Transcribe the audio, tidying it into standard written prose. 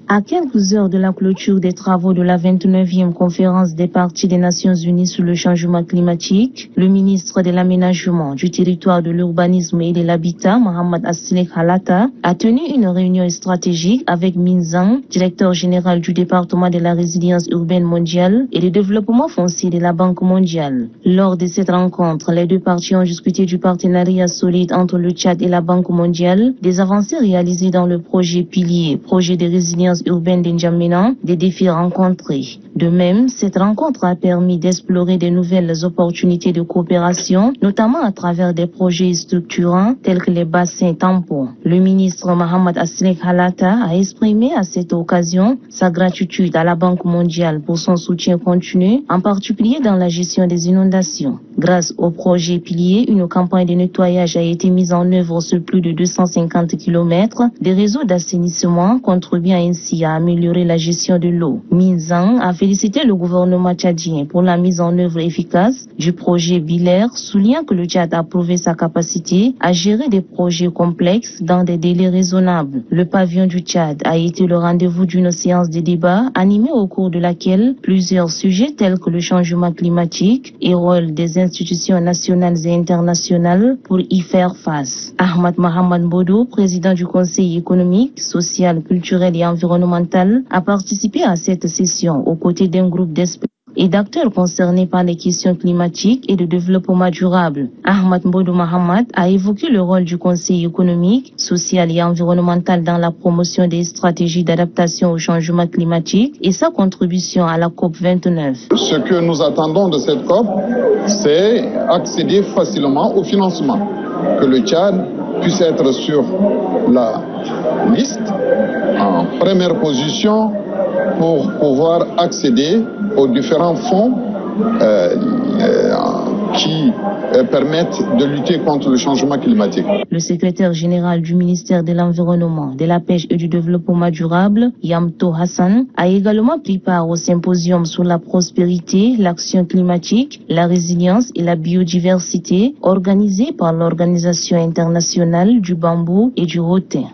À quelques heures de la clôture des travaux de la 29e conférence des parties des Nations Unies sur le changement climatique, le ministre de l'Aménagement, du Territoire, de l'Urbanisme et de l'Habitat, Mohamed Assilek Halata, a tenu une réunion stratégique avec Min Zhang, directeur général du département de la résilience urbaine mondiale et du développement foncier de la Banque mondiale. Lors de cette rencontre, les deux parties ont discuté du partenariat solide entre le Tchad et la Banque mondiale, des avancées réalisées dans le projet pilier, projet de résilience urbaine d'Injamena, des défis rencontrés. De même, cette rencontre a permis d'explorer de nouvelles opportunités de coopération, notamment à travers des projets structurants tels que les bassins tampons. Le ministre Mohamed Assilek Halata a exprimé à cette occasion sa gratitude à la Banque mondiale pour son soutien continu, en particulier dans la gestion des inondations. Grâce au projet pilier, une campagne de nettoyage a été mise en œuvre sur plus de 250 km des réseaux d'assainissement, contribuant ainsi à améliorer la gestion de l'eau. Min Zhang a félicité le gouvernement tchadien pour la mise en œuvre efficace du projet Bilair, soulignant que le Tchad a prouvé sa capacité à gérer des projets complexes dans des délais raisonnables. Le pavillon du Tchad a été le rendez-vous d'une séance de débat animée au cours de laquelle plusieurs sujets tels que le changement climatique et le rôle des institutions nationales et internationales pour y faire face. Ahmad Mohamed Bodo, président du Conseil économique, social, culturel et environnemental, a participé à cette session aux côtés d'un groupe d'experts et d'acteurs concernés par les questions climatiques et de développement durable. Ahmad Bodo Mohamed a évoqué le rôle du Conseil économique, social et environnemental dans la promotion des stratégies d'adaptation au changement climatique et sa contribution à la COP29. Ce que nous attendons de cette COP, c'est accéder facilement au financement, que le Tchad puisse être sur la liste en première position pour pouvoir accéder aux différents fonds qui permettent de lutter contre le changement climatique. Le secrétaire général du ministère de l'Environnement, de la Pêche et du Développement durable, Yamto Hassan, a également pris part au symposium sur la prospérité, l'action climatique, la résilience et la biodiversité organisé par l'Organisation internationale du bambou et du rotin.